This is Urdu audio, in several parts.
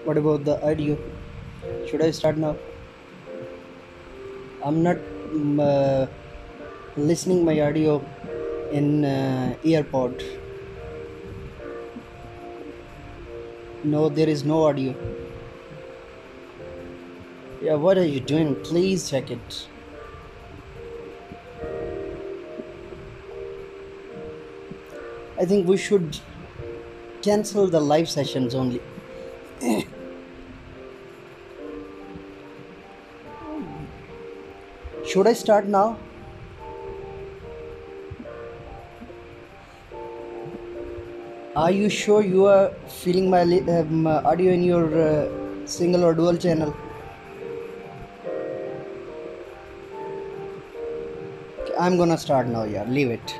What about the audio? Should I start now? I'm not listening my audio in earpod. No, there is no audio. Yeah, what are you doing? Please check it. I think we should cancel the live sessions only. Should I start now? Are you sure you are feeling my audio in your single or dual channel? I'm gonna start now, yeah. Leave it.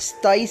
27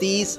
30,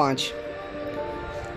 5।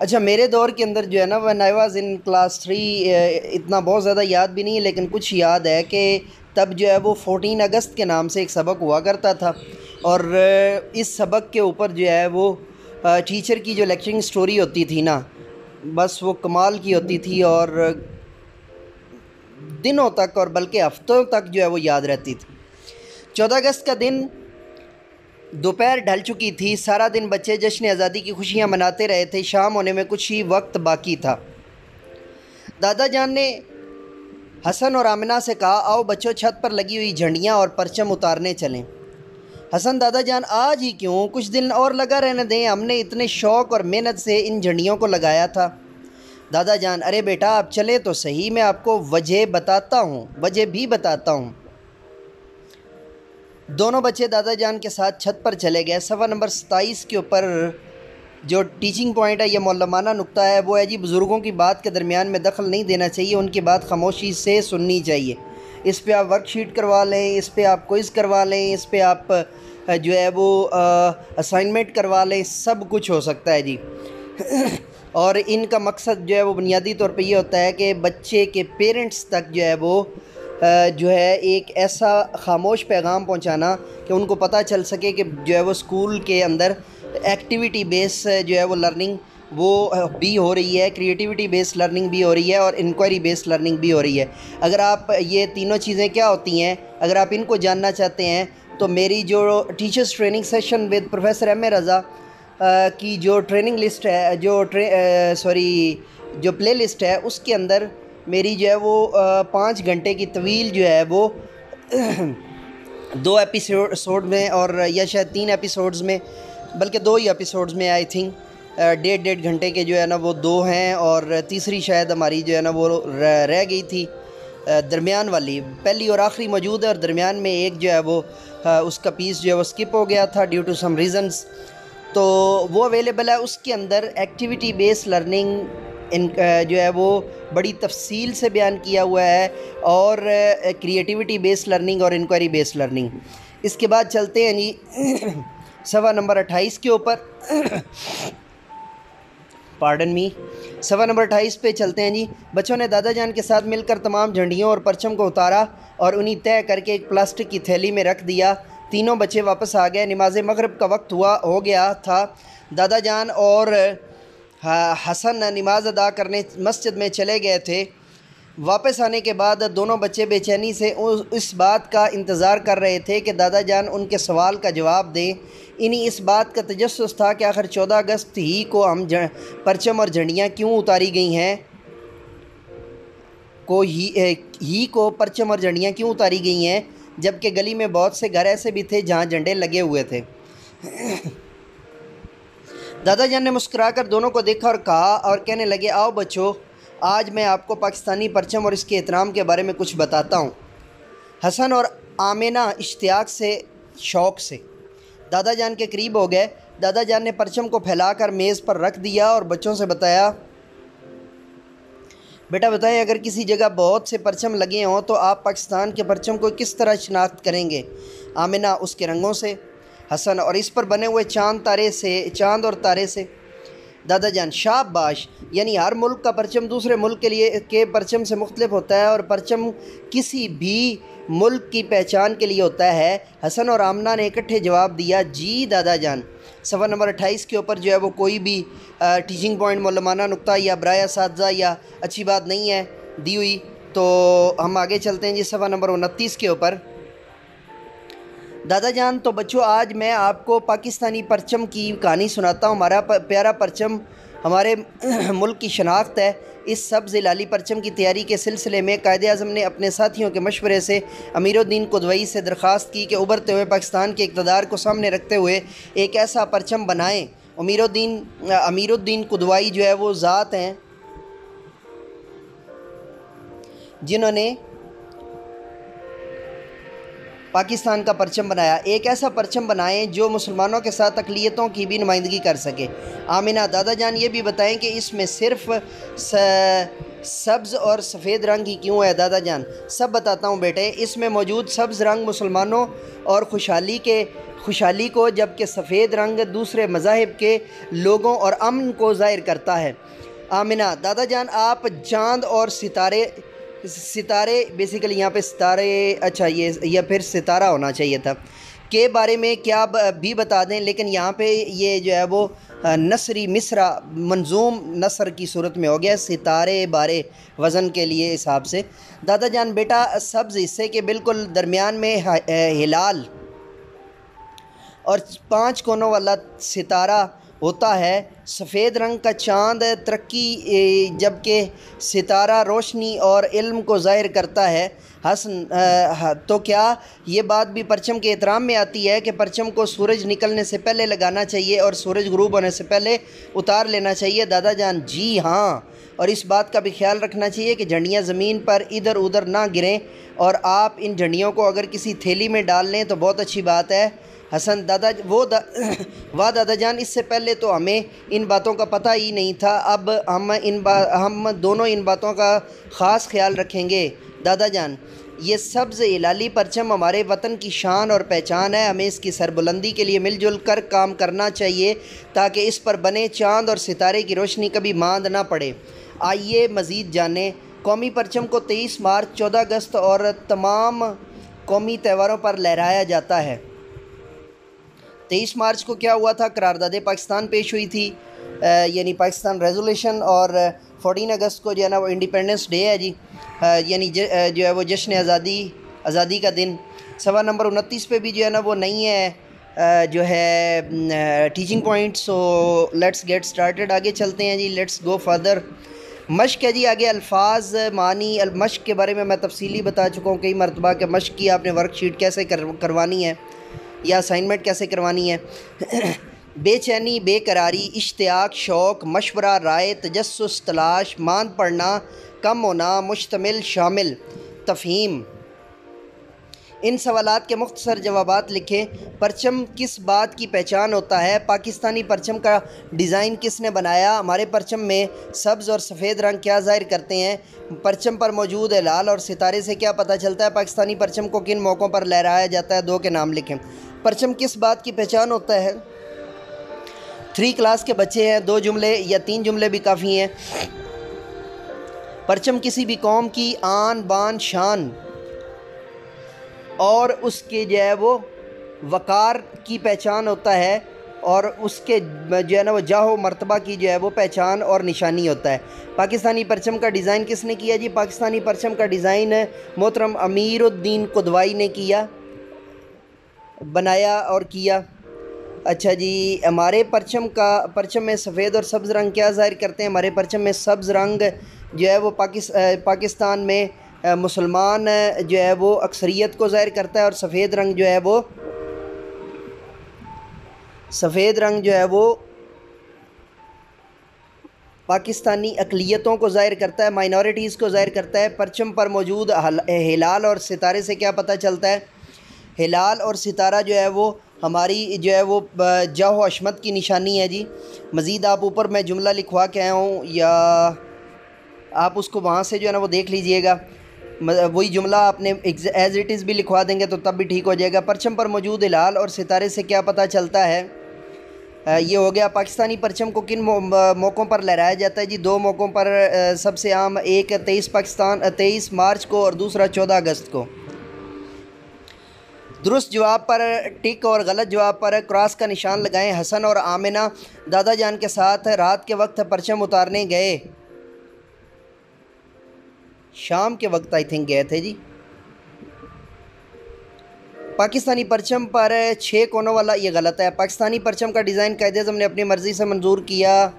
اچھا میرے دور کے اندر جو ہے نا when I was in class 3 اتنا بہت زیادہ یاد بھی نہیں ہے لیکن کچھ یاد ہے کہ تب جو ہے وہ 14 اگست کے نام سے ایک سبق ہوا کرتا تھا، اور اس سبق کے اوپر جو ہے وہ ٹیچر کی جو لیکچرنگ سٹوری ہوتی تھی نا، بس وہ کمال کی ہوتی تھی، اور دنوں تک اور بلکہ ہفتوں تک جو ہے وہ یاد رہتی تھی۔ 14 اگست کا دن دوپہر ڈھل چکی تھی، سارا دن بچے جشن آزادی کی خوشیاں مناتے رہے تھے، شام ہونے میں کچھ ہی وقت باقی تھا۔ دادا جان نے حسن اور آمنہ سے کہا، آؤ بچوں چھت پر لگی ہوئی جھنڈیاں اور پرچم اتارنے چلیں۔ حسن، دادا جان آج ہی کیوں، کچھ دن اور لگا رہنے دیں، ہم نے اتنے شوق اور محنت سے ان جھنڈیوں کو لگایا تھا۔ دادا جان، ارے بیٹا آپ چلیں تو صحیح، میں آپ کو وجہ بھی بتاتا ہوں۔ دونوں بچے دادا جان کے ساتھ چھت پر چلے گئے۔ صفحہ نمبر 27 کے اوپر جو ٹیچنگ پوائنٹ ہے، یہ معلمانہ نقطہ ہے، وہ ہے جی بزرگوں کی بات کے درمیان میں دخل نہیں دینا چاہیے، ان کی بات خاموشی سے سننی چاہیے۔ اس پہ آپ ورک شیٹ کروا لیں، اس پہ آپ کوئز کروا لیں، اس پہ آپ جو ہے وہ اسائنمنٹ کروا لیں، سب کچھ ہو سکتا ہے جی۔ اور ان کا مقصد جو ہے وہ بنیادی طور پہ یہ ہوتا ہے کہ بچے کے پیرنٹس تک جو ہے ایک ایسا خاموش پیغام پہنچانا کہ ان کو پتہ چل سکے کہ جو ہے وہ اسکول کے اندر ایکٹیویٹی بیس جو ہے وہ لرننگ وہ بھی ہو رہی ہے، کریٹیوٹی بیس لرننگ بھی ہو رہی ہے، اور انکوائری بیس لرننگ بھی ہو رہی ہے۔ اگر آپ یہ تینوں چیزیں کیا ہوتی ہیں، اگر آپ ان کو جاننا چاہتے ہیں تو میری جو teachers training session with professor M A Raza کی جو ٹریننگ لسٹ ہے، جو پلے لسٹ ہے، اس کے اندر میری جو ہے وہ 5 گھنٹے کی طویل جو ہے وہ 2 ایپیسوڈ میں، اور یا شاید 3 ایپیسوڈز میں، بلکہ 2 ہی ایپیسوڈز میں آئی تھنک 1.5 گھنٹے کے جو ہے نا وہ 2 ہیں، اور تیسری شاید ہماری جو ہے نا وہ رہ گئی تھی درمیان والی، پہلی اور آخری موجود ہے، اور درمیان میں ایک جو ہے وہ اس کا پیس جو ہے وہ سکپ ہو گیا تھا ڈیو ٹو سم ریزنز، تو وہ اویلیبل ہے۔ اس کے اندر ایکٹیویٹی بیس لرننگ جو ہے وہ بڑی تفصیل سے بیان کیا ہوا ہے، اور کریٹیوٹی بیس لرننگ اور انکوائری بیس لرننگ۔ اس کے بعد چلتے ہیں جی صفحہ نمبر 28 کے اوپر، صفحہ نمبر 28 پہ چلتے ہیں جی۔ بچوں نے دادا جان کے ساتھ مل کر تمام جھنڈیوں اور پرچم کو اتارا اور انہیں طے کر کے ایک پلاسٹک کی تھیلی میں رکھ دیا۔ تینوں بچے واپس آ گئے۔ نماز مغرب کا وقت ہو گیا تھا۔ دادا جان اور حسن نماز ادا کرنے مسجد میں چلے گئے تھے۔ واپس آنے کے بعد دونوں بچے بے چینی سے اس بات کا انتظار کر رہے تھے کہ دادا جان ان کے سوال کا جواب دیں۔ انہیں اس بات کا تجسس تھا کہ آخر 14 اگست ہی کو ہم پرچم اور جھنڈیاں کیوں اتاری گئی ہیں، کو پرچم اور جھنڈیاں کیوں اتاری گئی ہیں، جبکہ گلی میں بہت سے گھر ایسے بھی تھے جہاں جھنڈے لگے ہوئے تھے۔ دادا جان نے مسکرا کر دونوں کو دیکھا اور کہا اور کہنے لگے، آؤ بچوں، آج میں آپ کو پاکستانی پرچم اور اس کے احترام کے بارے میں کچھ بتاتا ہوں۔ حسن اور آمنہ اشتیاق سے، شوق سے دادا جان کے قریب ہو گئے۔ دادا جان نے پرچم کو پھیلا کر میز پر رکھ دیا اور بچوں سے بتایا، بیٹا بتائیں، اگر کسی جگہ بہت سے پرچم لگے ہوں تو آپ پاکستان کے پرچم کو کس طرح شناخت کریں گے؟ آمنہ، اس کے رنگوں سے۔ حسن، اور اس پر بنے ہوئے چاند اور تارے سے۔ دادا جان، شاباش، یعنی ہر ملک کا پرچم دوسرے ملک کے پرچم سے مختلف ہوتا ہے، اور پرچم کسی بھی ملک کی پہچان کے لیے ہوتا ہے۔ حسن اور آمنہ نے اکٹھے جواب دیا، جی دادا جان۔ صفحہ نمبر 28 کے اوپر جو ہے وہ کوئی بھی ٹیچنگ پوائنٹ، معلمانہ نقطہ یا برائے اساتذہ یا اچھی بات نہیں ہے دی ہوئی، تو ہم آگے چلتے ہیں جی صفحہ نمبر 29 کے اوپر۔ دادا جان، تو بچوں آج میں آپ کو پاکستانی پرچم کی کہانی سناتا ہوں۔ ہمارا پیارا پرچم ہمارے ملک کی شناخت ہے۔ اس سبز لالی پرچم کی تیاری کے سلسلے میں قائد اعظم نے اپنے ساتھیوں کے مشورے سے امیر الدین قدوئی سے درخواست کی کہ ابھرتے ہوئے پاکستان کے اقتدار کو سامنے رکھتے ہوئے ایک ایسا پرچم بنائیں۔ امیر الدین قدوئی جو ہے وہ ذات ہیں جنہوں نے پاکستان کا پرچم بنایا۔ ایک ایسا پرچم بنائیں جو مسلمانوں کے ساتھ اقلیتوں کی بھی نمائندگی کر سکے۔ آمنہ، دادا جان یہ بھی بتائیں کہ اس میں صرف سبز اور سفید رنگ ہی کیوں ہے دادا جان؟ سب بتاتا ہوں بیٹے۔ اس میں موجود سبز رنگ مسلمانوں اور خوشحالی کو، جبکہ سفید رنگ دوسرے مذاہب کے لوگوں اور امن کو ظاہر کرتا ہے۔ آمنہ: دادا جان آپ چاند اور ستارے بیسیکلی یہاں پہ ستارے، اچھا یہ پھر ستارہ ہونا چاہیے تھا، کے بارے میں کیا بھی بتا دیں، لیکن یہاں پہ یہ جو ہے وہ نثری مصرع منظوم نثر کی صورت میں ہو گیا، ستارے بارے وزن کے لیے حساب سے۔ دادا جان بیٹا سبز حصے کے بالکل درمیان میں ہلال اور 5 کونوں والا ستارہ ہوتا ہے۔ سفید رنگ کا چاند ترقی، جبکہ ستارہ روشنی اور علم کو ظاہر کرتا ہے۔ حسن: تو کیا یہ بات بھی پرچم کے احترام میں آتی ہے کہ پرچم کو سورج نکلنے سے پہلے لگانا چاہیے اور سورج غروب ہونے سے پہلے اتار لینا چاہیے؟ دادا جان جی ہاں، اور اس بات کا بھی خیال رکھنا چاہیے کہ جھنڈیاں زمین پر ادھر ادھر نہ گریں، اور آپ ان جھنڈیوں کو اگر کسی تھیلی میں ڈال لیں تو بہت اچھی بات ہے۔ حسن: واہ دادا جان، اس سے پہلے تو ہمیں ان باتوں کا پتہ ہی نہیں تھا، اب ہم دونوں ان باتوں کا خاص خیال رکھیں گے۔ دادا جان یہ سبز ہلالی پرچم ہمارے وطن کی شان اور پہچان ہے، ہمیں اس کی سربلندی کے لیے مل جل کر کام کرنا چاہیے تاکہ اس پر بنے چاند اور ستارے کی روشنی کبھی ماند نہ پڑے۔ آئیے مزید جانیں۔ قومی پرچم کو 23 مارچ، 14 اگست اور تمام قومی تہواروں پر لہرایا جاتا ہے۔ 23 مارچ کو کیا ہوا تھا؟ قرارداد پاکستان پیش ہوئی تھی، یعنی پاکستان ریزولوشن، اور 14 اگست کو جو ہے نا وہ انڈیپینڈنس ڈے ہے جی، یعنی جو ہے وہ جشن آزادی کا دن۔ سوال نمبر 29 پہ بھی جو ہے نا وہ نہیں ہے جو ہے teaching point, so let's get started, آگے چلتے ہیں جی، لیٹس گو فردر۔ مشق ہے جی، آگے الفاظ معنی۔ مشق کے بارے میں تفصیلی بتا چکا ہوں کئی مرتبہ کہ مشق کی آپ نے ورک شیٹ کیسے کروانی ہے یا اسائنمنٹ کیسے کروانی ہے۔ بے چینی، بے قراری، اشتیاق، شوق، مشورہ، رائے، تجسس، تلاش، ماند پڑنا، کم ہونا، مشتمل، شامل، تفہیم۔ ان سوالات کے مختصر جوابات لکھیں۔ پرچم کس بات کی پہچان ہوتا ہے؟ پاکستانی پرچم کا ڈیزائن کس نے بنایا؟ ہمارے پرچم میں سبز اور سفید رنگ کیا ظاہر کرتے ہیں؟ پرچم پر موجود ہلال اور ستارے سے کیا پتہ چلتا ہے؟ پاکستانی پرچم کو کن موقعوں پر لہرایا جاتا ہے؟ 2 کے نام لکھیں۔ پرچم کس بات کی پہچان ہوتا ہے؟ 3 کلاس کے بچے ہیں، 2 جملے یا 3 جملے بھی کافی ہیں۔ پرچم کسی بھی قوم کی آن بان شان اور اس کے جو ہے وہ وقار کی پہچان ہوتا ہے، اور اس کے جو ہے نا وہ جاہ و مرتبہ کی جو ہے وہ پہچان اور نشانی ہوتا ہے۔ پاکستانی پرچم کا ڈیزائن کس نے کیا جی؟ پاکستانی پرچم کا ڈیزائن محترم امیر الدین قدوائی نے بنایا اور کیا۔ اچھا جی، ہمارے پرچم میں سفید اور سبز رنگ کیا ظاہر کرتے ہیں؟ ہمارے پرچم میں سبز رنگ جو ہے وہ پاکستان میں مسلمان جو ہے وہ اکثریت کو ظاہر کرتا ہے، اور سفید رنگ جو ہے وہ پاکستانی اقلیتوں کو ظاہر کرتا ہے، مائنورٹیز کو ظاہر کرتا ہے۔ پرچم پر موجود ہلال اور ستارے سے کیا پتہ چلتا ہے؟ ہلال اور ستارہ جو ہے وہ ہماری جو ہے وہ جاہ و عظمت کی نشانی ہے جی۔ مزید آپ اوپر میں جملہ لکھوا کے آیا ہوں، یا آپ اس کو وہاں سے جو ہے نا وہ دیکھ لیجئے گا، وہی جملہ آپ نے ایز اٹ از بھی لکھوا دیں گے تو تب بھی ٹھیک ہو جائے گا۔ پرچم پر موجود ہلال اور ستارے سے کیا پتہ چلتا ہے؟ یہ ہو گیا۔ پاکستانی پرچم کو کن موقعوں پر لہرایا جاتا ہے جی؟ 2 موقعوں پر، سب سے عام، ایک 23 مارچ کو اور دوسرا 14 اگست کو۔ درست جواب پر ٹک اور غلط جواب پر کراس کا نشان لگائیں۔ حسن اور آمنہ دادا جان کے ساتھ رات کے وقت پرچم اتارنے گئے، شام کے وقت گئے تھے جی۔ پاکستانی پرچم پر 6 کونوں والا، یہ غلط ہے۔ پاکستانی پرچم کا ڈیزائن قائد اعظم نے اپنی مرضی سے منظور کیا،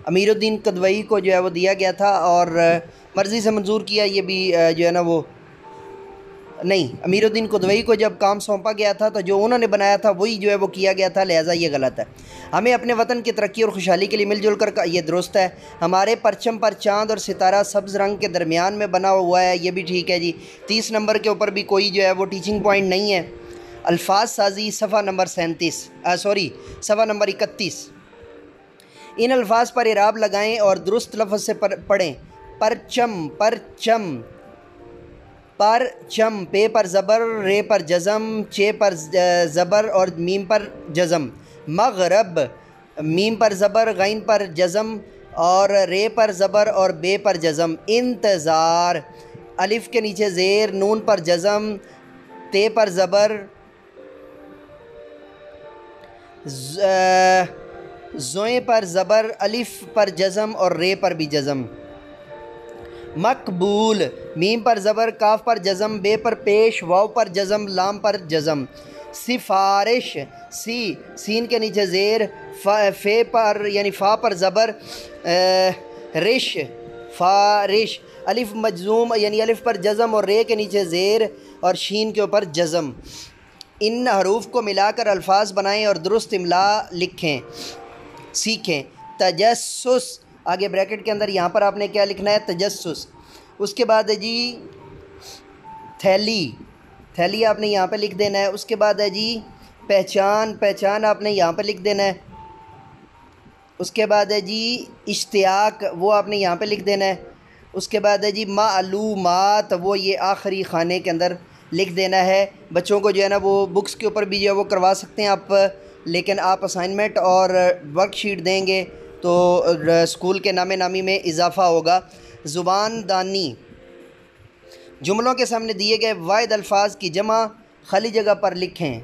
امیر الدین قدوئی کو جو ہے وہ دیا گیا تھا، اور مرضی سے منظور کیا، یہ بھی جو ہے نا وہ نہیں، امیر الدین قدوئی کو جب کام سونپا گیا تھا تو جو انہوں نے بنایا تھا وہی جو ہے وہ کیا گیا تھا، لہٰذا یہ غلط ہے۔ ہمیں اپنے وطن کی ترقی اور خوشحالی کے لیے مل جل کر یہ درست ہے۔ ہمارے پرچم پر چاند اور ستارہ سبز رنگ کے درمیان میں بنا ہوا ہے، یہ بھی ٹھیک ہے جی۔ 30 نمبر کے اوپر بھی کوئی جو ہے وہ ٹیچنگ پوائنٹ نہیں ہے۔ الفاظ سازی، صفحہ نمبر 31۔ ان الفاظ پر اعراب لگائیں اور درست لفظ سے پڑھیں۔ پرچم، پرچم، پرچم، پے پر زبر، رے پر جزم، چے پر زبر اور میم پر جزم۔ مغرب، میم پر زبر، غین پر جزم اور رے پر زبر اور بے پر جزم۔ انتظار، الف کے نیچے زیر، نون پر جزم، تے پر زبر، زوئیں پر زبر، الف پر جزم اور رے پر بھی جزم۔ مقبول، میم پر زبر، کاف پر جزم، بے پر پیش، واو پر جزم، لام پر جزم۔ سفارش، سین کے نیچے زیر، فے پر یعنی فا پر زبر، رش، فارش، الف مجزوم یعنی الف پر جزم اور رے کے نیچے زیر اور شین کے اوپر جزم۔ ان حروف کو ملا کر الفاظ بنائیں اور درست املا لکھیں سیکھیں۔ تجسس، آگے بریکٹ کے اندر یہاں پر آپ نے کیا لکھنا ہے؟ تجسس۔ اس کے بعد ہے جی تھیلی، تھیلی آپ نے یہاں پہ لکھ دینا ہے۔ اس کے بعد ہے جی پہچان، پہچان آپ نے یہاں پہ لکھ دینا ہے۔ اس کے بعد ہے جی اشتیاق، وہ آپ نے یہاں پہ لکھ دینا ہے۔ اس کے بعد ہے جی معلومات، وہ یہ آخری خانے کے اندر لکھ دینا ہے۔ بچوں کو جو ہے نا وہ بکس کے اوپر بھی جو ہے وہ کروا سکتے ہیں آپ، لیکن آپ اسائنمنٹ اور ورک شیٹ دیں گے تو اسکول کے نام نامی میں اضافہ ہوگا۔ زبان دانی، جملوں کے سامنے دیے گئے واحد الفاظ کی جمع خالی جگہ پر لکھیں۔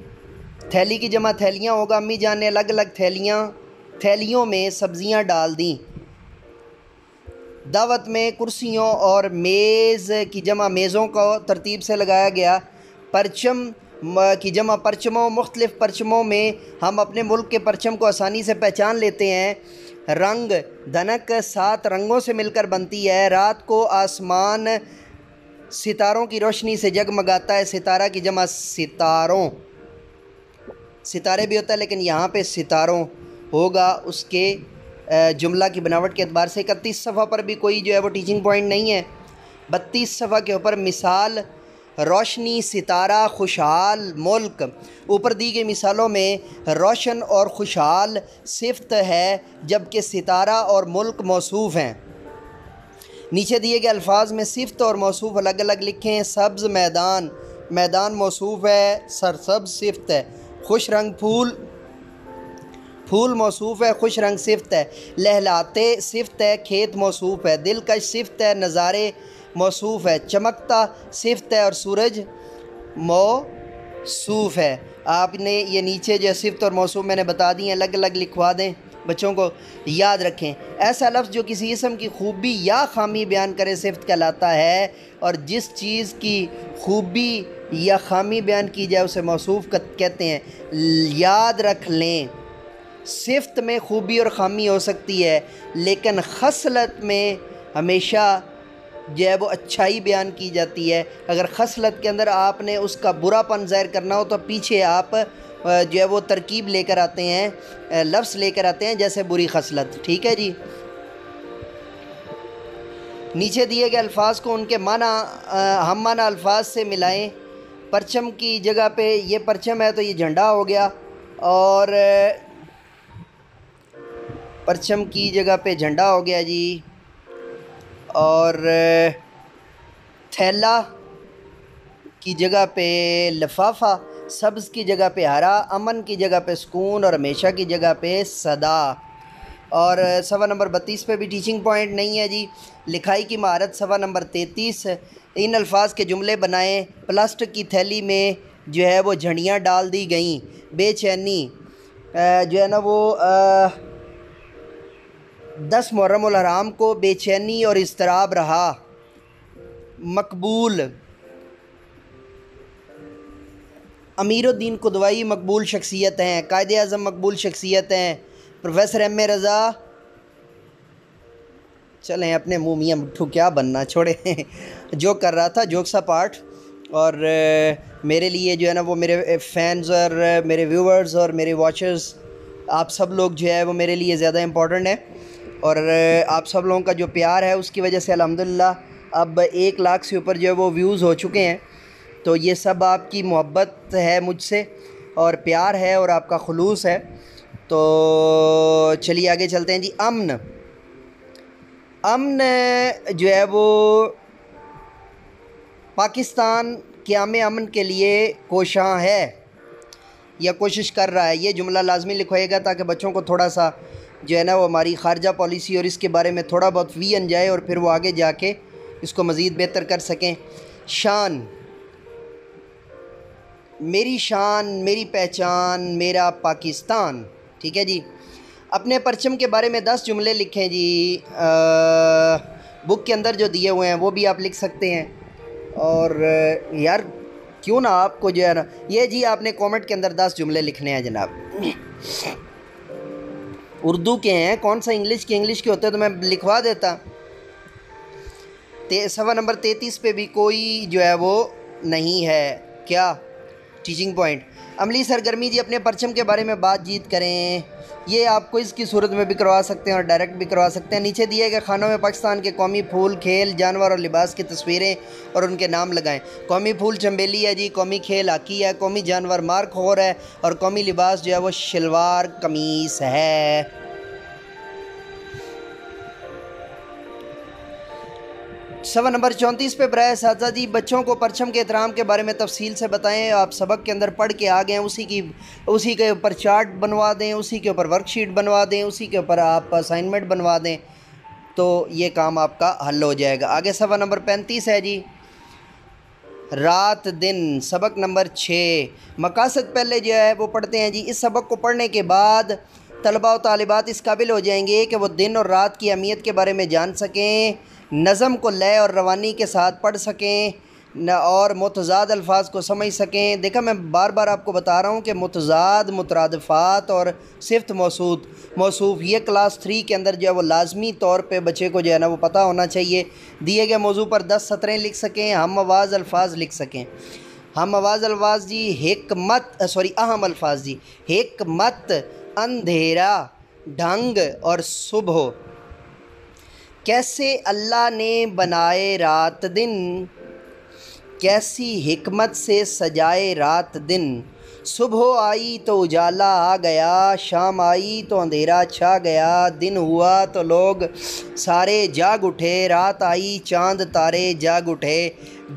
تھیلی کی جمع تھیلیاں ہوگا۔ امی جان نے الگ الگ تھیلیوں میں سبزیاں ڈال دیں۔ دعوت میں کرسیوں اور میز کی جمع میزوں کو ترتیب سے لگایا گیا۔ پرچم کی جمع پرچموں، مختلف پرچموں میں ہم اپنے ملک کے پرچم کو آسانی سے پہچان لیتے ہیں۔ رنگ، دھنک 7 رنگوں سے مل کر بنتی ہے۔ رات کو آسمان ستاروں کی روشنی سے جگمگاتا ہے۔ ستارہ کی جمع ستاروں، ستارے بھی ہوتا ہے لیکن یہاں پہ ستاروں ہوگا اس کے جملہ کی بناوٹ کے اعتبار سے۔ 31 صفحہ پر بھی کوئی جو ہے وہ ٹیچنگ پوائنٹ نہیں ہے۔ 32 صفحہ کے اوپر مثال، روشنی، ستارہ، خوشحال ملک۔ اوپر دی گئی مثالوں میں روشن اور خوشحال صفت ہے جبکہ ستارہ اور ملک موصوف ہیں۔ نیچے دیے گئے الفاظ میں صفت اور موصوف الگ الگ لکھیں۔ سبز میدان، میدان موصوف ہے، سرسبز صفت ہے۔ خوش رنگ پھول، پھول موصوف ہے، خوش رنگ صفت ہے۔ لہلاتے صفت ہے، کھیت موصوف ہے۔ دلکش صفت ہے، نظارے موصوف ہے۔ چمکتا صفت ہے اور سورج موصوف ہے۔ آپ نے یہ نیچے جو صفت اور موصوف میں نے بتا دی ہیں، الگ الگ لکھوا دیں، بچوں کو یاد رکھیں۔ ایسا لفظ جو کسی اسم کی خوبی یا خامی بیان کرے صفت کہلاتا ہے، اور جس چیز کی خوبی یا خامی بیان کی جائے اسے موصوف کہتے ہیں۔ یاد رکھ لیں، صفت میں خوبی اور خامی ہو سکتی ہے لیکن خصلت میں ہمیشہ جو ہے وہ اچھائی بیان کی جاتی ہے۔ اگر خصلت کے اندر آپ نے اس کا برا پن ظاہر کرنا ہو تو پیچھے آپ جو ہے وہ ترکیب لے کر آتے ہیں، لفظ لے کر آتے ہیں، جیسے بری خصلت۔ ٹھیک ہے جی۔ نیچے دیے گئے الفاظ کو ان کے معنی ہم معنی الفاظ سے ملائیں۔ پرچم کی جگہ پہ یہ پرچم ہے تو یہ جھنڈا ہو گیا، اور پرچم کی جگہ پہ جھنڈا ہو گیا جی، اور تھیلا کی جگہ پہ لفافہ، سبز کی جگہ پہ ہرا، امن کی جگہ پہ سکون اور ہمیشہ کی جگہ پہ صدا۔ اور صفحہ نمبر 32 پہ بھی ٹیچنگ پوائنٹ نہیں ہے جی۔ لکھائی کی مہارت صفحہ نمبر 33۔ ان الفاظ کے جملے بنائیں۔ پلاسٹک کی تھیلی میں جو ہے وہ جھنڈیاں ڈال دی گئیں۔ بے چینی جو ہے نا وہ 10 محرم الحرام کو بے چینی اور اضطراب رہا۔ مقبول، امیر الدین قدوائی مقبول شخصیت ہیں۔ قائد اعظم مقبول شخصیت ہیں۔ پروفیسر ایم اے رضا، چلیں اپنے منہ میاں مٹھو کیا بننا، چھوڑیں، جو کر رہا تھا جوک سا پارٹ۔ اور میرے لیے جو ہے نا وہ میرے فینز اور میرے ویورز اور میرے واچرز، آپ سب لوگ جو ہے وہ میرے لیے زیادہ امپورٹنٹ ہیں، اور آپ سب لوگوں کا جو پیار ہے اس کی وجہ سے الحمدللہ اب 1 لاکھ سے اوپر جو ہے وہ ویوز ہو چکے ہیں۔ تو یہ سب آپ کی محبت ہے مجھ سے، اور پیار ہے اور آپ کا خلوص ہے۔ تو چلیے آگے چلتے ہیں جی. امن جو ہے وہ پاکستان قیام امن کے لیے کوشاں ہے یا کوشش کر رہا ہے. یہ جملہ لازمی لکھوائے گا تاکہ بچوں کو تھوڑا سا جو ہے نا وہ ہماری خارجہ پالیسی اور اس کے بارے میں تھوڑا بہت ویژن جائے اور پھر وہ آگے جا کے اس کو مزید بہتر کر سکیں. شان، میری شان، میری پہچان، میرا پاکستان. ٹھیک ہے جی. اپنے پرچم کے بارے میں 10 جملے لکھیں جی. بک کے اندر جو دیے ہوئے ہیں وہ بھی آپ لکھ سکتے ہیں. اور یار کیوں نہ آپ کو جو ہے نا یہ جی آپ نے کومنٹ کے اندر 10 جملے لکھنے ہیں جناب. اردو کے ہیں، کون سا انگلش کے ہوتے تو میں لکھوا دیتا. صفحہ نمبر 33 پہ بھی کوئی جو ہے وہ نہیں ہے. کیا ٹیچنگ پوائنٹ؟ عملی سرگرمی جی اپنے پرچم کے بارے میں بات چیت کریں. یہ آپ کو اس کی صورت میں بھی کروا سکتے ہیں اور ڈائریکٹ بھی کروا سکتے ہیں. نیچے دیے گئے خانوں میں پاکستان کے قومی پھول، کھیل، جانور اور لباس کی تصویریں اور ان کے نام لگائیں. قومی پھول چنبیلی ہے جی، قومی کھیل ہاکی ہے، قومی جانور مارخور ہے اور قومی لباس جو ہے وہ شلوار قمیص ہے. صفحہ نمبر 34 پہ برائے اساتذہ جی بچوں کو پرچم کے احترام کے بارے میں تفصیل سے بتائیں. آپ سبق کے اندر پڑھ کے آ گئے ہیں، اسی کے اوپر چارٹ بنوا دیں، اسی کے اوپر ورک شیٹ بنوا دیں، اسی کے اوپر آپ اسائنمنٹ بنوا دیں تو یہ کام آپ کا حل ہو جائے گا. آگے صفحہ نمبر 35 ہے جی رات دن، سبق نمبر 6. مقاصد پہلے جو ہے وہ پڑھتے ہیں جی. اس سبق کو پڑھنے کے بعد طلباء و طالبات اس قابل ہو جائیں گے کہ وہ دن اور رات کی اہمیت کے بارے میں جان سکیں، نظم کو لے اور روانی کے ساتھ پڑھ سکیں اور متضاد الفاظ کو سمجھ سکیں. دیکھا میں بار بار آپ کو بتا رہا ہوں کہ متضاد، مترادفات اور صفت موصوف یہ کلاس 3 کے اندر جو ہے وہ لازمی طور پہ بچے کو جو ہے نا وہ پتہ ہونا چاہیے. دیے گئے موضوع پر 10 سطریں لکھ سکیں، ہم آواز الفاظ لکھ سکیں. ہم آواز الفاظ جی اہم الفاظ جی حکمت، اندھیرا، ڈھنگ اور صبح. کیسے اللہ نے بنائے رات دن، کیسی حکمت سے سجائے رات دن. صبح آئی تو اجالا آ گیا، شام آئی تو اندھیرا چھا گیا. دن ہوا تو لوگ سارے جاگ اٹھے، رات آئی چاند تارے جاگ اٹھے.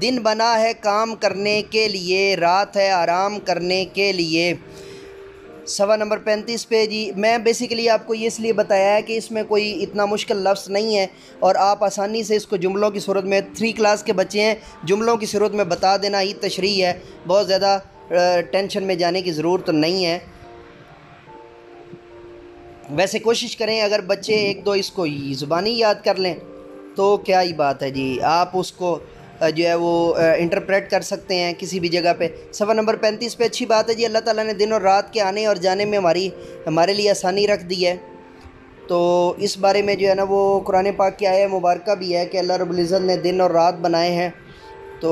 دن بنا ہے کام کرنے کے لیے، رات ہے آرام کرنے کے لیے. صفحہ نمبر 35 پہ جی میں بیسیکلی آپ کو یہ اس لیے بتایا ہے کہ اس میں کوئی اتنا مشکل لفظ نہیں ہے اور آپ آسانی سے اس کو جملوں کی صورت میں 3 کلاس کے بچے ہیں، جملوں کی صورت میں بتا دینا ہی تشریح ہے. بہت زیادہ ٹینشن میں جانے کی ضرورت نہیں ہے. ویسے کوشش کریں اگر بچے 1-2 اس کو زبانی یاد کر لیں تو کیا ہی بات ہے جی. آپ اس کو جو ہے وہ انٹرپریٹ کر سکتے ہیں کسی بھی جگہ پہ. صفحہ نمبر 35 پہ اچھی بات ہے جی اللہ تعالیٰ نے دن اور رات کے آنے اور جانے میں ہمارے لیے آسانی رکھ دی ہے. تو اس بارے میں جو ہے نا وہ قرآن پاک کی آیہ مبارکہ بھی ہے کہ اللہ رب العزت نے دن اور رات بنائے ہیں. تو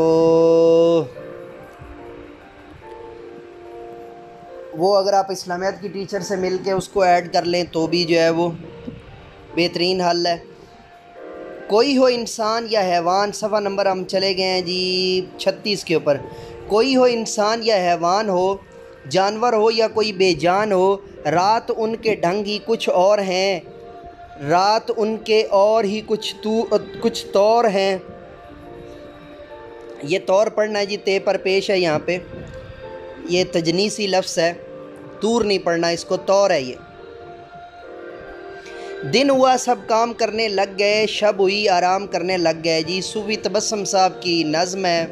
وہ اگر آپ اسلامیات کی ٹیچر سے مل کے اس کو ایڈ کر لیں تو بھی جو ہے وہ بہترین حل ہے. کوئی ہو انسان یا حیوان، صفحہ نمبر ہم چلے گئے ہیں جی 36 کے اوپر. کوئی ہو انسان یا حیوان ہو، جانور ہو یا کوئی بے جان ہو، رات ان کے ڈھنگ ہی کچھ اور ہیں، رات ان کے اور ہی کچھ طور ہیں. یہ طور پڑھنا ہے جی تے پر پیش ہے یہاں پہ، یہ تجنیسی لفظ ہے، طور نہیں پڑھنا اس کو، طور ہے یہ. دن ہوا سب کام کرنے لگ گئے، شب ہوئی آرام کرنے لگ گئے جی. صوفی تبسم صاحب کی نظم ہے.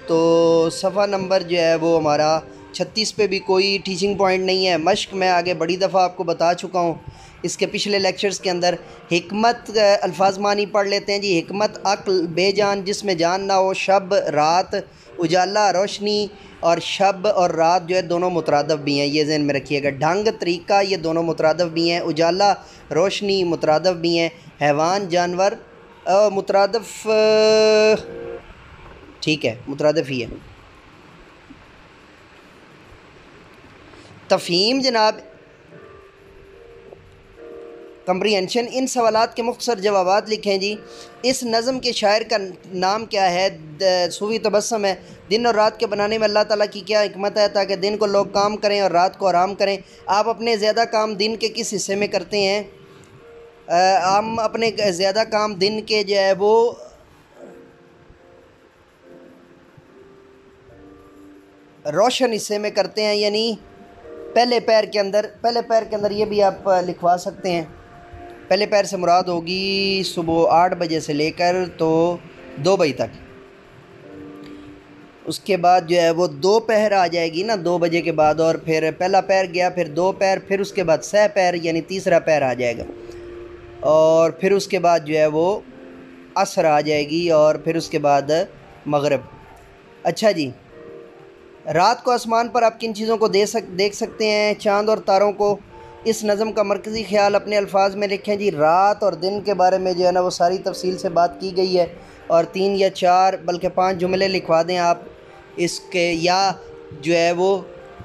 تو صفحہ نمبر جو ہے وہ ہمارا 36 پہ بھی کوئی ٹیچنگ پوائنٹ نہیں ہے. مشق میں آگے بڑی دفعہ آپ کو بتا چکا ہوں اس کے پچھلے لیکچرز کے اندر. حکمت الفاظ معنی پڑھ لیتے ہیں جی. حکمت عقل، بے جان جس میں جان نہ ہو، شب رات، اجالا روشنی، اور شب اور رات جو ہے دونوں مترادف بھی ہیں، یہ ذہن میں رکھیے گا. ڈھنگ طریقہ یہ دونوں مترادف بھی ہیں. اجالا روشنی مترادف بھی ہیں. حیوان جانور مترادف ٹھیک ہے مترادف ہی ہے. تفہیم جناب کمپریہنشن۔ ان سوالات کے مختصر جوابات لکھیں جی۔ اس نظم کے شاعر کا نام کیا ہے؟ صوفی تبسم ہے۔ دن اور رات کے بنانے میں اللہ تعالیٰ کی کیا حکمت ہے؟ تاکہ دن کو لوگ کام کریں اور رات کو آرام کریں۔ آپ اپنے زیادہ کام دن کے کس حصے میں کرتے ہیں؟ ہم اپنے زیادہ کام دن کے جو ہے وہ روشن حصے میں کرتے ہیں، یعنی پہلے پیر کے اندر یہ بھی آپ لکھوا سکتے ہیں۔ پہلے پیر سے مراد ہوگی صبح 8 بجے سے لے کر تو 2 بجے تک۔ اس کے بعد جو ہے وہ 2 پہر آ جائے گی نا 2 بجے کے بعد، اور پھر پہلا پیر گیا، پھر 2 پیر، پھر اس کے بعد 6 پیر یعنی تیسرا پیر آ جائے گا، اور پھر اس کے بعد جو ہے وہ عصر آ جائے گی، اور پھر اس کے بعد مغرب۔ اچھا جی، رات کو آسمان پر آپ کن چیزوں کو دیکھ سکتے ہیں؟ چاند اور تاروں کو۔ اس نظم کا مرکزی خیال اپنے الفاظ میں لکھیں جی۔ رات اور دن کے بارے میں جو ہے نا وہ ساری تفصیل سے بات کی گئی ہے، اور 3 یا 4 بلکہ 5 جملے لکھوا دیں آپ اس کے، یا جو ہے وہ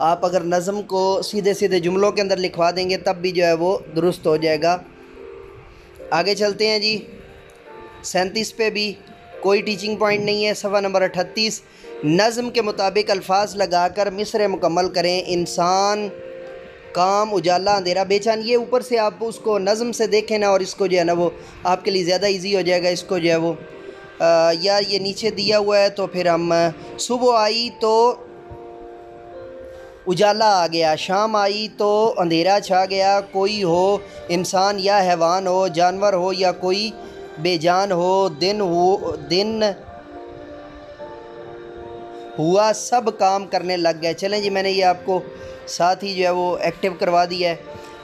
آپ اگر نظم کو سیدھے جملوں کے اندر لکھوا دیں گے تب بھی جو ہے وہ درست ہو جائے گا۔ آگے چلتے ہیں جی۔ 37 پہ بھی کوئی ٹیچنگ پوائنٹ نہیں ہے۔ صفحہ نمبر 38، نظم کے مطابق الفاظ لگا کر مصرع مکمل کریں۔ انسان، کام، اجالا، اندھیرا، بے چین۔ یہ اوپر سے آپ اس کو نظم سے دیکھیں نا، اور اس کو جو ہے نا وہ آپ کے لیے زیادہ ایزی ہو جائے گا۔ اس کو جو ہے وہ یا یہ نیچے دیا ہوا ہے تو پھر ہم صبح آئی تو اجالا آ گیا، شام آئی تو اندھیرا چھا گیا، کوئی ہو انسان یا حیوان ہو، جانور ہو یا کوئی بے جان ہو، دن ہوا سب کام کرنے لگ گئے۔ چلیں جی، میں نے یہ آپ کو ساتھ ہی جو ہے وہ ایکٹیو کروا دیا ہے۔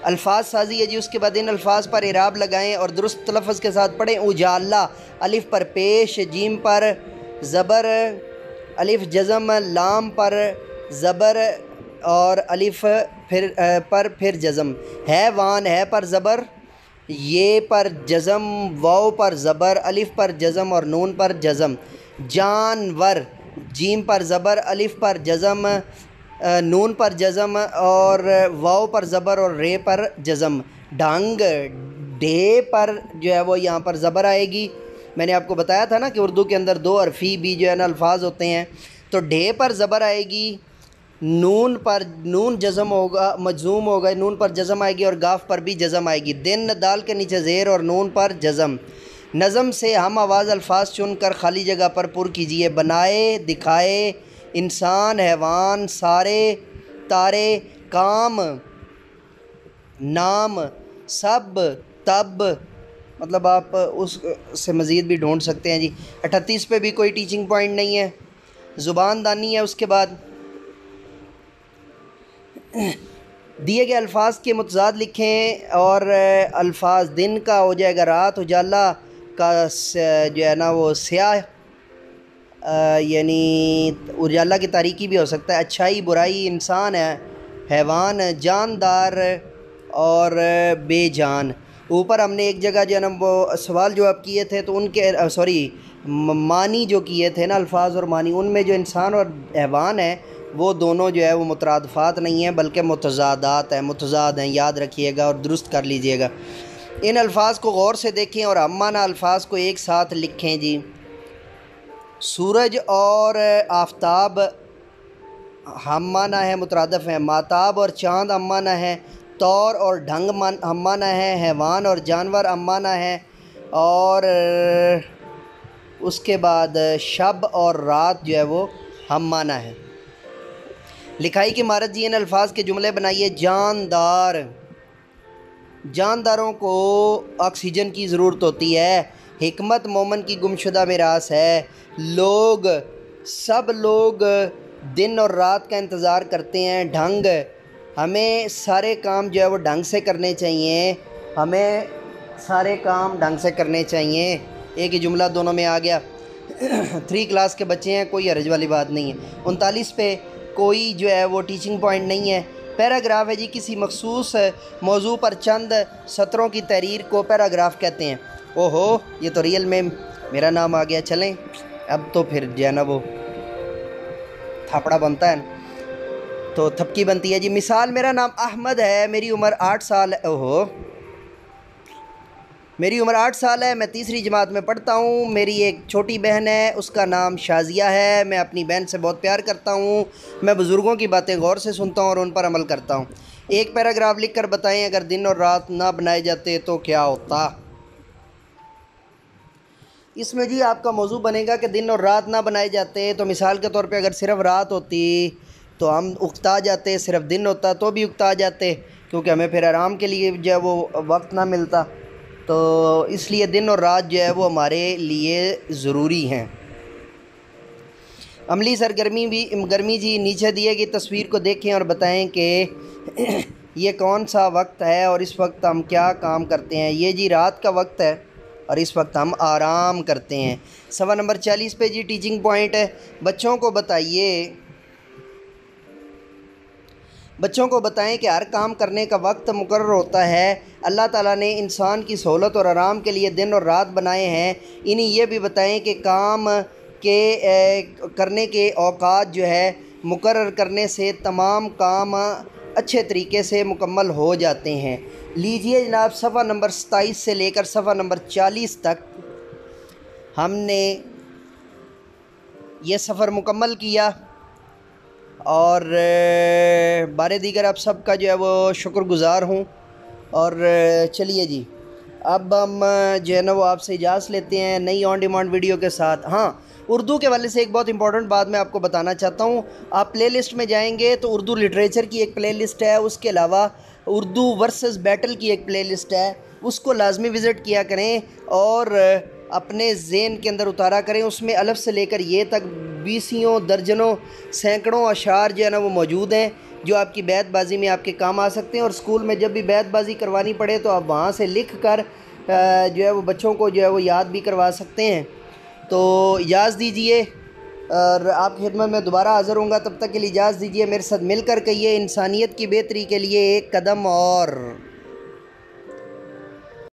الفاظ سازی ہے جی۔ اس کے بعد ان الفاظ پر اعراب لگائیں اور درست تلفظ کے ساتھ پڑھیں۔ اجالا، الف پر پیش، جیم پر زبر، الف جزم، لام پر زبر اور الف پھر جزم۔ حیوان، ہے پر زبر، یہ پر جزم، واو پر زبر، الف پر جزم اور نون پر جزم۔ جانور، جیم پر زبر، الف پر جزم، نون پر جزم اور واو پر زبر اور رے پر جزم۔ ڈھنگ، ڈھے پر جو ہے وہ یہاں پر زبر آئے گی۔ میں نے آپ کو بتایا تھا نا کہ اردو کے اندر 2 حرفی بھی جو ہے نا الفاظ ہوتے ہیں، تو ڈھے پر زبر آئے گی، نون جزم ہوگا، مجزوم ہوگا، نون پر جزم آئے گی، اور گاف پر بھی جزم آئے گی۔ دن، دال کے نیچے زیر اور نون پر جزم۔ نظم سے ہم آواز الفاظ چن کر خالی جگہ پر پر کیجئے۔ بنائے، دکھائے، انسان، حیوان، سارے، تارے، کام، نام، سب، تب، مطلب آپ اس سے مزید بھی ڈھونڈ سکتے ہیں جی۔ 38 پہ بھی کوئی ٹیچنگ پوائنٹ نہیں ہے۔ زبان دانی ہے۔ اس کے بعد دیے گئے الفاظ کے متضاد لکھیں، اور الفاظ دن کا ہو جائے گا رات، اجالا کا جو ہے نا وہ سیاہ، یعنی اجالا کی تاریکی بھی ہو سکتا ہے، اچھائی، برائی، انسان ہے، حیوان، جاندار اور بے جان۔ اوپر ہم نے ایک جگہ جو ہے نا وہ سوال جواب کیے تھے، تو ان کے معنی جو کیے تھے نا، الفاظ اور معنی، ان میں جو انسان اور حیوان ہے وہ دونوں جو ہے وہ مترادفات نہیں ہیں بلکہ متضادات ہیں، متضاد ہیں، یاد رکھیے گا اور درست کر لیجئے گا۔ ان الفاظ کو غور سے دیکھیں اور ہم معنی الفاظ کو ایک ساتھ لکھیں جی۔ سورج اور آفتاب ہم معنی ہے، مترادف ہیں۔ ماتاب اور چاند ہم معنی ہے۔ طور اور ڈھنگ ہم معنی ہے۔ حیوان اور جانور ہم معنی ہے۔ اور اس کے بعد شب اور رات جو ہے وہ ہم معنی ہے۔ لکھائی کی مہارت جی۔ ان الفاظ کے جملے بنائیے۔ جاندار، جانداروں کو آکسیجن کی ضرورت ہوتی ہے۔ حکمت مومن کی گمشدہ میراث ہے۔ لوگ، سب لوگ دن اور رات کا انتظار کرتے ہیں۔ ڈھنگ، ہمیں سارے کام جو ہے وہ ڈھنگ سے کرنے چاہیے، ہمیں سارے کام ڈھنگ سے کرنے چاہیے۔ ایک ہی جملہ دونوں میں آ گیا۔ 3 کلاس کے بچے ہیں، کوئی حرج والی بات نہیں ہے۔ 39 پہ کوئی جو ہے وہ ٹیچنگ پوائنٹ نہیں ہے۔ پیراگراف ہے جی۔ کسی مخصوص موضوع پر چند سطروں کی تحریر کو پیراگراف کہتے ہیں۔ اوہو، یہ تو ریئل میں میرا نام آ گیا۔ چلیں اب تو پھر جو ہے نا وہ تھاپڑا بنتا ہے تو تھپکی بنتی ہے جی۔ مثال، میرا نام احمد ہے، میری عمر 8 سال ہے۔ اوہو، میری عمر 8 سال ہے، میں تیسری جماعت میں پڑھتا ہوں۔ میری ایک چھوٹی بہن ہے، اس کا نام شازیہ ہے۔ میں اپنی بہن سے بہت پیار کرتا ہوں۔ میں بزرگوں کی باتیں غور سے سنتا ہوں اور ان پر عمل کرتا ہوں۔ ایک پیراگراف لکھ کر بتائیں، اگر دن اور رات نہ بنائے جاتے تو کیا ہوتا؟ اس میں جی آپ کا موضوع بنے گا کہ دن اور رات نہ بنائے جاتے تو مثال کے طور پہ اگر صرف رات ہوتی تو ہم اکتا جاتے، صرف دن ہوتا تو بھی اکتا جاتے، کیونکہ ہمیں پھر آرام کے لیے جو ہے وہ وقت نہ ملتا۔ تو اس لیے دن اور رات جو ہے وہ ہمارے لیے ضروری ہیں۔ عملی گرمی جی نیچے دیے گئی تصویر کو دیکھیں اور بتائیں کہ یہ کون سا وقت ہے اور اس وقت ہم کیا کام کرتے ہیں۔ یہ جی رات کا وقت ہے اور اس وقت ہم آرام کرتے ہیں۔ صفحہ نمبر 40 پہ جی ٹیچنگ پوائنٹ ہے، بچوں کو بتائیں کہ ہر کام کرنے کا وقت مقرر ہوتا ہے۔ اللہ تعالیٰ نے انسان کی سہولت اور آرام کے لیے دن اور رات بنائے ہیں۔ انہیں یہ بھی بتائیں کہ کام کرنے کے اوقات جو ہے مقرر کرنے سے تمام کام اچھے طریقے سے مکمل ہو جاتے ہیں۔ لیجئے جناب صفحہ نمبر 27 سے لے کر صفحہ نمبر 40 تک ہم نے یہ سفر مکمل کیا، اور بارے دیگر آپ سب کا جو ہے وہ شکر گزار ہوں۔ اور چلیے جی اب ہم جو ہے نا وہ آپ سے اجازت لیتے ہیں نئی آن ڈیمانڈ ویڈیو کے ساتھ۔ ہاں، اردو کے والے سے ایک بہت امپورٹنٹ بات میں آپ کو بتانا چاہتا ہوں۔ آپ پلے لسٹ میں جائیں گے تو اردو لٹریچر کی ایک پلے لسٹ ہے، اس کے علاوہ اردو ورسز بیٹل کی ایک پلے لسٹ ہے، اس کو لازمی وزٹ کیا کریں اور اپنے ذہن کے اندر اتارا کریں۔ اس میں الف سے لے کر یہ تک بیسیوں درجنوں سینکڑوں اشعار جو ہے نا وہ موجود ہیں، جو آپ کی بیت بازی میں آپ کے کام آ سکتے ہیں، اور اسکول میں جب بھی بیت بازی کروانی پڑے تو آپ وہاں سے لکھ کر جو ہے وہ بچوں کو جو ہے وہ یاد بھی کروا سکتے ہیں۔ تو اجازت دیجئے، اور آپ کی خدمت میں دوبارہ حاضر ہوں گا، تب تک کے لیے اجازت دیجئے۔ میرے ساتھ مل کر کہیے، انسانیت کی بہتری کے لیے ایک قدم اور۔